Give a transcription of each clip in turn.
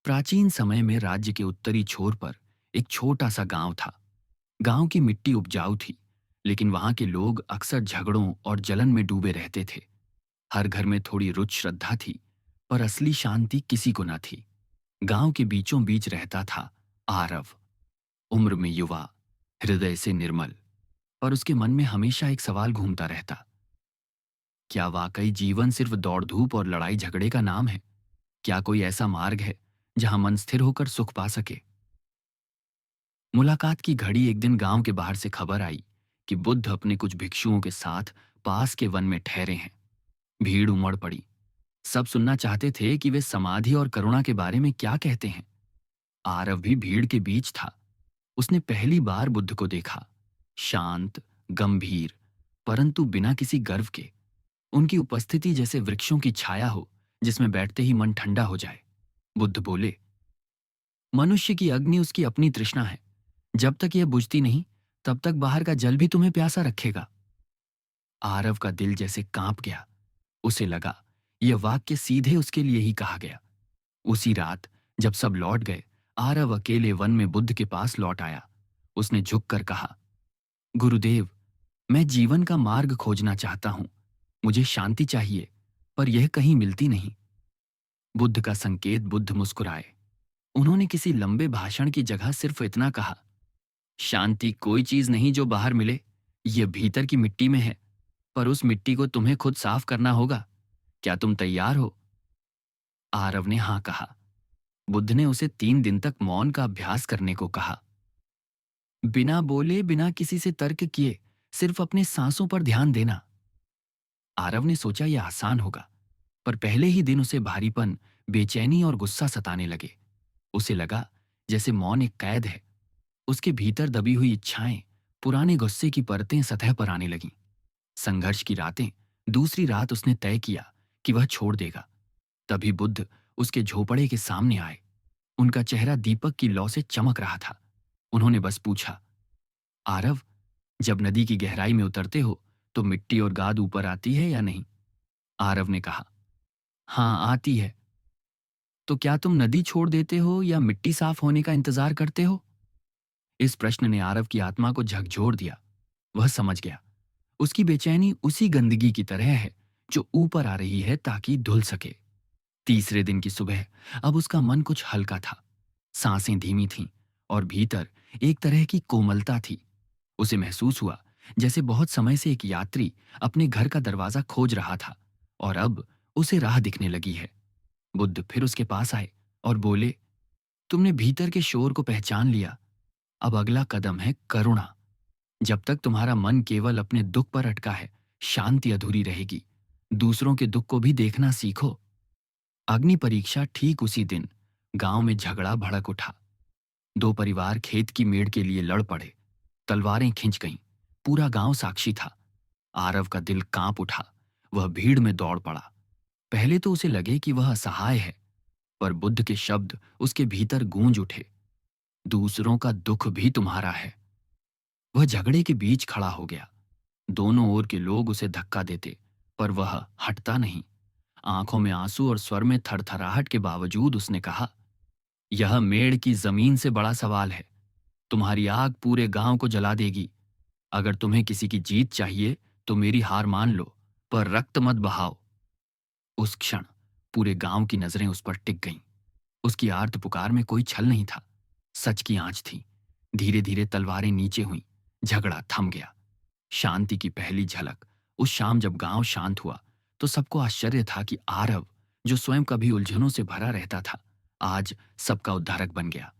प्राचीन समय में राज्य के उत्तरी छोर पर एक छोटा सा गांव था। गांव की मिट्टी उपजाऊ थी, लेकिन वहां के लोग अक्सर झगड़ों और जलन में डूबे रहते थे। हर घर में थोड़ी रुच श्रद्धा थी, पर असली शांति किसी को न थी। गांव के बीचों बीच रहता था आरव। उम्र में युवा, हृदय से निर्मल। पर उसके मन में हमेशा एक सवाल घूमता रहता। क्या वाकई जीवन सिर्फ दौड़ धूप और लड़ाई झगड़े का नाम है? क्या कोई ऐसा मार्ग है जहां मन स्थिर होकर सुख पा सके? मुलाकात की घड़ी एक दिन गांव के बाहर से खबर आई कि बुद्ध अपने कुछ भिक्षुओं के साथ पास के वन में ठहरे हैं। भीड़ उमड़ पड़ी। सब सुनना चाहते थे कि वे समाधि और करुणा के बारे में क्या कहते हैं। आरव भी भीड़ के बीच था। उसने पहली बार बुद्ध को देखा। शांत, गंभीर, परंतु बिना किसी गर्व के। उनकी उपस्थिति जैसे वृक्षों की छाया हो, जिसमें बैठते ही मन ठंडा हो जाए। बुद्ध बोले, मनुष्य की अग्नि उसकी अपनी तृष्णा है। जब तक यह बुझती नहीं, तब तक बाहर का जल भी तुम्हें प्यासा रखेगा। आरव का दिल जैसे कांप गया। उसे लगा यह वाक्य सीधे उसके लिए ही कहा गया। उसी रात जब सब लौट गए, आरव अकेले वन में बुद्ध के पास लौट आया। उसने झुककर कहा, गुरुदेव, मैं जीवन का मार्ग खोजना चाहता हूं। मुझे शांति चाहिए, पर यह कहीं मिलती नहीं। बुद्ध का संकेत। बुद्ध मुस्कुराए। उन्होंने किसी लंबे भाषण की जगह सिर्फ इतना कहा, शांति कोई चीज नहीं जो बाहर मिले। यह भीतर की मिट्टी में है, पर उस मिट्टी को तुम्हें खुद साफ करना होगा। क्या तुम तैयार हो? आरव ने हां कहा। बुद्ध ने उसे 3 दिन तक मौन का अभ्यास करने को कहा। बिना बोले, बिना किसी से तर्क किए, सिर्फ अपने सांसों पर ध्यान देना। आरव ने सोचा यह आसान होगा, पर पहले ही दिन उसे भारीपन, बेचैनी और गुस्सा सताने लगे। उसे लगा जैसे मौन एक कैद है। उसके भीतर दबी हुई इच्छाएं, पुराने गुस्से की परतें सतह पर आने लगीं। संघर्ष की रातें। दूसरी रात उसने तय किया कि वह छोड़ देगा। तभी बुद्ध उसके झोपड़े के सामने आए। उनका चेहरा दीपक की लौ से चमक रहा था। उन्होंने बस पूछा, आरव, जब नदी की गहराई में उतरते हो तो मिट्टी और गाद ऊपर आती है या नहीं? आरव ने कहा, हाँ, आती है। तो क्या तुम नदी छोड़ देते हो या मिट्टी साफ होने का इंतजार करते हो? इस प्रश्न ने आरव की आत्मा को झकझोर दिया। वह समझ गया, उसकी बेचैनी उसी गंदगी की तरह है जो ऊपर आ रही है ताकि धुल सके। तीसरे दिन की सुबह अब उसका मन कुछ हल्का था। सांसें धीमी थीं और भीतर एक तरह की कोमलता थी। उसे महसूस हुआ जैसे बहुत समय से एक यात्री अपने घर का दरवाजा खोज रहा था और अब उसे राह दिखने लगी है। बुद्ध फिर उसके पास आए और बोले, तुमने भीतर के शोर को पहचान लिया। अब अगला कदम है करुणा। जब तक तुम्हारा मन केवल अपने दुख पर अटका है, शांति अधूरी रहेगी। दूसरों के दुख को भी देखना सीखो। अग्नि परीक्षा। ठीक उसी दिन गांव में झगड़ा भड़क उठा। दो परिवार खेत की मेड़ के लिए लड़ पड़े। तलवारें खिंच गईं। पूरा गांव साक्षी था। आरव का दिल कांप उठा। वह भीड़ में दौड़ पड़ा। पहले तो उसे लगे कि वह असहाय है, पर बुद्ध के शब्द उसके भीतर गूंज उठे, दूसरों का दुख भी तुम्हारा है। वह झगड़े के बीच खड़ा हो गया। दोनों ओर के लोग उसे धक्का देते, पर वह हटता नहीं। आंखों में आंसू और स्वर में थरथराहट के बावजूद उसने कहा, यह मेड़ की जमीन से बड़ा सवाल है। तुम्हारी आग पूरे गांव को जला देगी। अगर तुम्हें किसी की जीत चाहिए तो मेरी हार मान लो, पर रक्त मत बहाओ। उस क्षण पूरे गांव की नजरें उस पर टिक गईं। उसकी आर्त पुकार में कोई छल नहीं था, सच की आंच थी। धीरे धीरे तलवारें नीचे हुईं। झगड़ा थम गया। शांति की पहली झलक। उस शाम जब गांव शांत हुआ तो सबको आश्चर्य था कि आरव, जो स्वयं कभी उलझनों से भरा रहता था, आज सबका उद्धारक बन गया।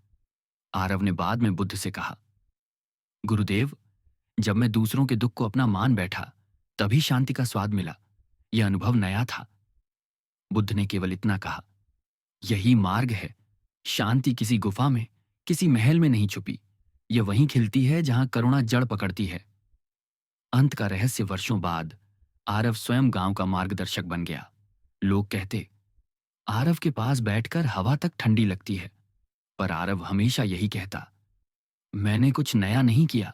आरव ने बाद में बुद्ध से कहा, गुरुदेव, जब मैं दूसरों के दुख को अपना मान बैठा, तभी शांति का स्वाद मिला। यह अनुभव नया था। बुद्ध ने केवल इतना कहा, यही मार्ग है। शांति किसी गुफा में, किसी महल में नहीं छुपी। यह वहीं खिलती है जहां करुणा जड़ पकड़ती है। अंत का रहस्य। वर्षों बाद आरव स्वयं गांव का मार्गदर्शक बन गया। लोग कहते, आरव के पास बैठकर हवा तक ठंडी लगती है। पर आरव हमेशा यही कहता, मैंने कुछ नया नहीं किया।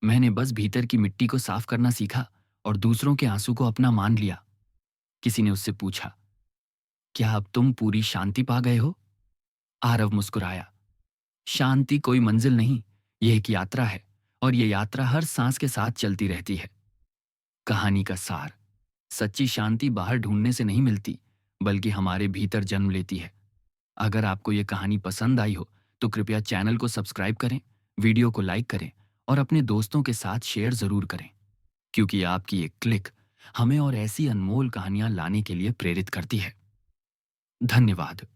मैंने बस भीतर की मिट्टी को साफ करना सीखा और दूसरों के आंसू को अपना मान लिया। किसी ने उससे पूछा, क्या अब तुम पूरी शांति पा गए हो? आरव मुस्कुराया। शांति कोई मंजिल नहीं, यह एक यात्रा है, और ये यात्रा हर सांस के साथ चलती रहती है। कहानी का सार: सच्ची शांति बाहर ढूंढने से नहीं मिलती, बल्कि हमारे भीतर जन्म लेती है। अगर आपको ये कहानी पसंद आई हो तो कृपया चैनल को सब्सक्राइब करें, वीडियो को लाइक करें और अपने दोस्तों के साथ शेयर जरूर करें, क्योंकि आपकी एक क्लिक हमें और ऐसी अनमोल कहानियां लाने के लिए प्रेरित करती है। धन्यवाद।